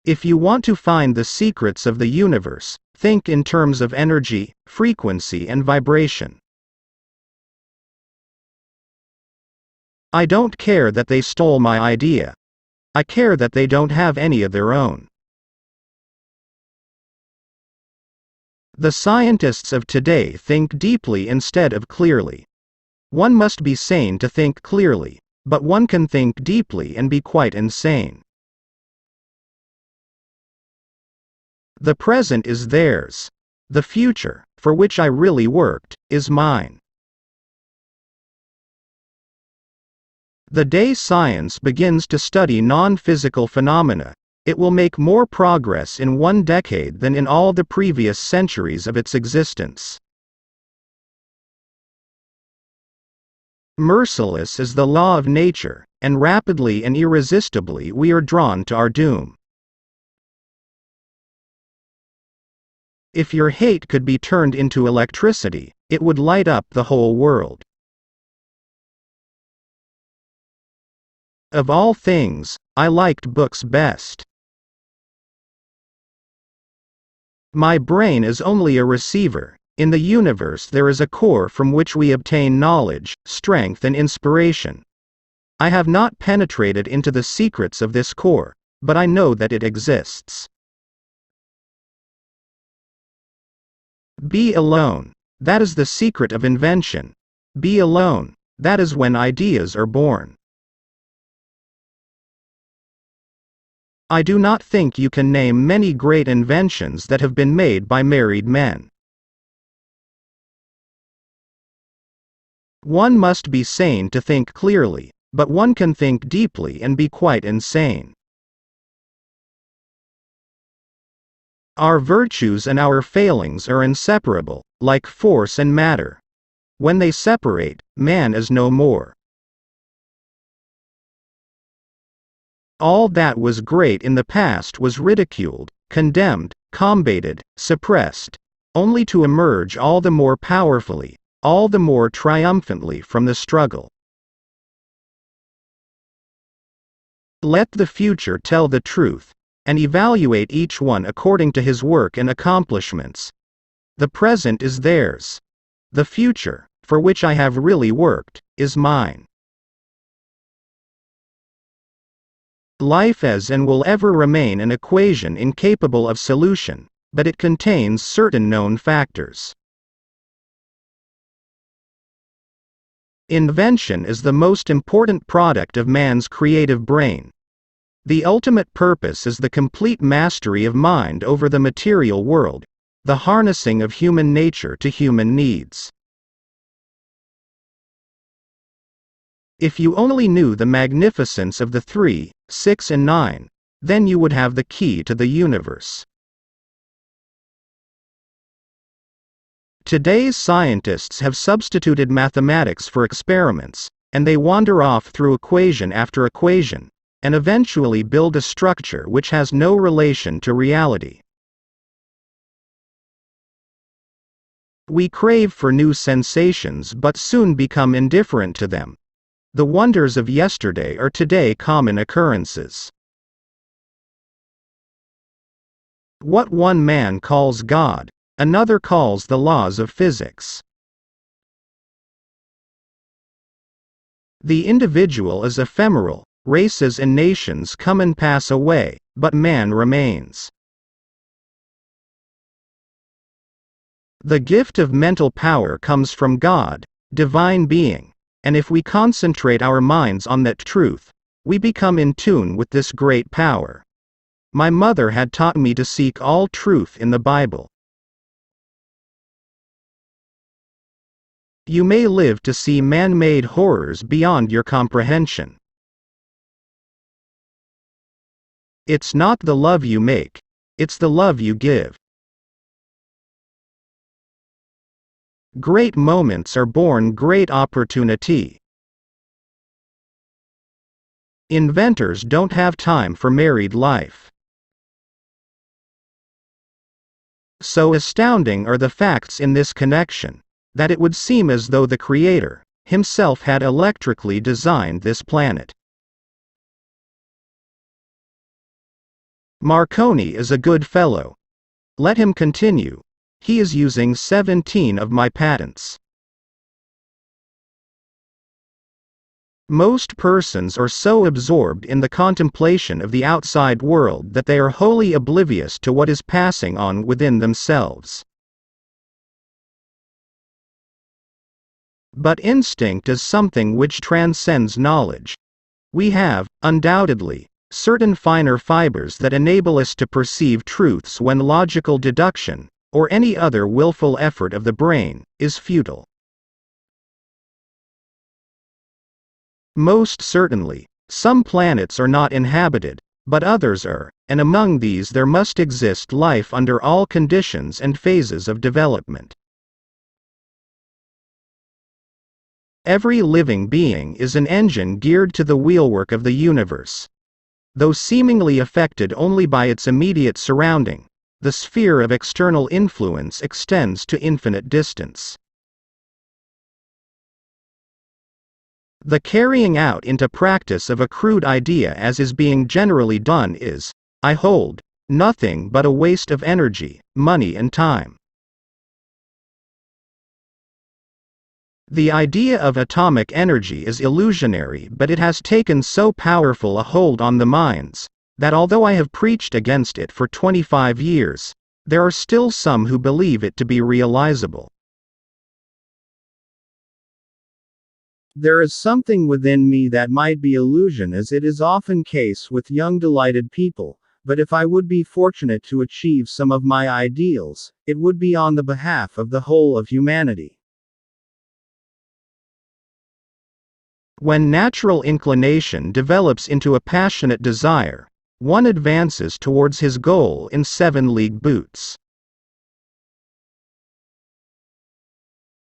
If you want to find the secrets of the universe, think in terms of energy, frequency, and vibration. I don't care that they stole my idea. I care that they don't have any of their own. The scientists of today think deeply instead of clearly. One must be sane to think clearly, but one can think deeply and be quite insane. The present is theirs. The future, for which I really worked, is mine. The day science begins to study non-physical phenomena, it will make more progress in 1 decade than in all the previous centuries of its existence. Merciless is the law of nature, and rapidly and irresistibly we are drawn to our doom. If your hate could be turned into electricity, it would light up the whole world. Of all things, I liked books best. My brain is only a receiver. In the universe there is a core from which we obtain knowledge, strength, and inspiration. I have not penetrated into the secrets of this core, but I know that it exists. Be alone. That is the secret of invention. Be alone. That is when ideas are born. I do not think you can name many great inventions that have been made by married men. One must be sane to think clearly, but one can think deeply and be quite insane. Our virtues and our failings are inseparable, like force and matter. When they separate, man is no more. All that was great in the past was ridiculed, condemned, combated, suppressed, only to emerge all the more powerfully, all the more triumphantly from the struggle. Let the future tell the truth, and evaluate each one according to his work and accomplishments. The present is theirs. The future, for which I have really worked, is mine. Life is and will ever remain an equation incapable of solution, but it contains certain known factors. Invention is the most important product of man's creative brain. The ultimate purpose is the complete mastery of mind over the material world, the harnessing of human nature to human needs. If you only knew the magnificence of the 3, 6, and 9, then you would have the key to the universe. Today's scientists have substituted mathematics for experiments, and they wander off through equation after equation, and eventually build a structure which has no relation to reality. We crave for new sensations but soon become indifferent to them. The wonders of yesterday are today common occurrences. What one man calls God, another calls the laws of physics. The individual is ephemeral, races and nations come and pass away, but man remains. The gift of mental power comes from God, divine being, and if we concentrate our minds on that truth, we become in tune with this great power. My mother had taught me to seek all truth in the Bible. You may live to see man-made horrors beyond your comprehension. It's not the love you make, it's the love you give. Great moments are born great opportunity. Inventors don't have time for married life. So astounding are the facts in this connection, that it would seem as though the Creator, himself had electrically designed this planet. Marconi is a good fellow. Let him continue. He is using 17 of my patents. Most persons are so absorbed in the contemplation of the outside world that they are wholly oblivious to what is passing on within themselves. But instinct is something which transcends knowledge. We have, undoubtedly, certain finer fibers that enable us to perceive truths when logical deduction, or any other willful effort of the brain, is futile. Most certainly, some planets are not inhabited, but others are, and among these there must exist life under all conditions and phases of development. Every living being is an engine geared to the wheelwork of the universe. Though seemingly affected only by its immediate surrounding, the sphere of external influence extends to infinite distance. The carrying out into practice of a crude idea as is being generally done is, I hold, nothing but a waste of energy, money and time. The idea of atomic energy is illusionary, but it has taken so powerful a hold on the minds, that although I have preached against it for 25 years, there are still some who believe it to be realizable. There is something within me that might be illusion, as it is often case with young delighted people, but if I would be fortunate to achieve some of my ideals, it would be on the behalf of the whole of humanity. When natural inclination develops into a passionate desire, one advances towards his goal in 7-league boots.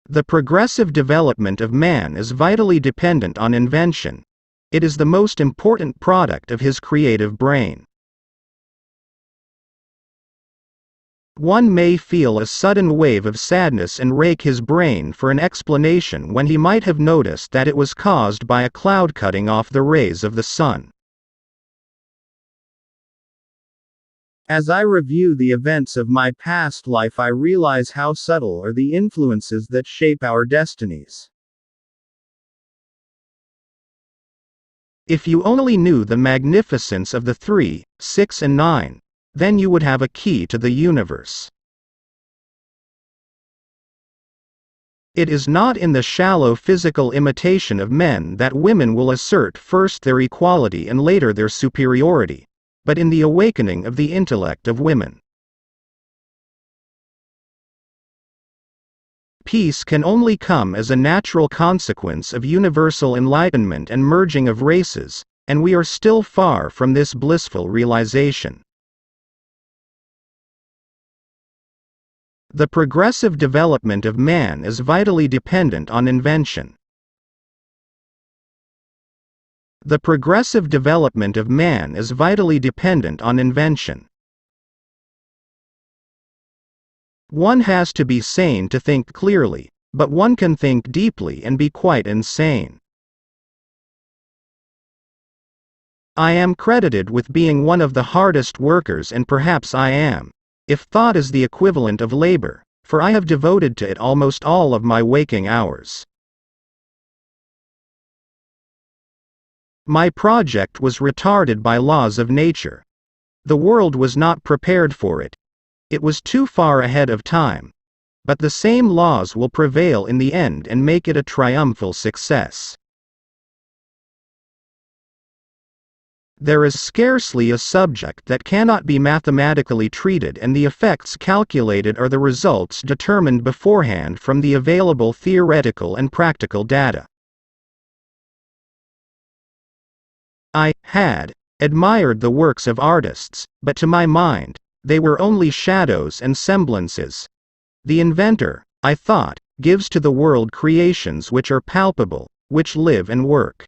The progressive development of man is vitally dependent on invention. It is the most important product of his creative brain. One may feel a sudden wave of sadness and rake his brain for an explanation when he might have noticed that it was caused by a cloud cutting off the rays of the sun. As I review the events of my past life, I realize how subtle are the influences that shape our destinies. If you only knew the magnificence of the 3, 6 and 9, then you would have a key to the universe. It is not in the shallow physical imitation of men that women will assert first their equality and later their superiority, but in the awakening of the intellect of women. Peace can only come as a natural consequence of universal enlightenment and merging of races, and we are still far from this blissful realization. The progressive development of man is vitally dependent on invention. The progressive development of man is vitally dependent on invention. One has to be sane to think clearly, but one can think deeply and be quite insane. I am credited with being one of the hardest workers, and perhaps I am, if thought is the equivalent of labor, for I have devoted to it almost all of my waking hours. My project was retarded by laws of nature. The world was not prepared for it. It was too far ahead of time. But the same laws will prevail in the end and make it a triumphal success. There is scarcely a subject that cannot be mathematically treated, and the effects calculated are the results determined beforehand from the available theoretical and practical data. I had admired the works of artists, but to my mind, they were only shadows and semblances. The inventor, I thought, gives to the world creations which are palpable, which live and work.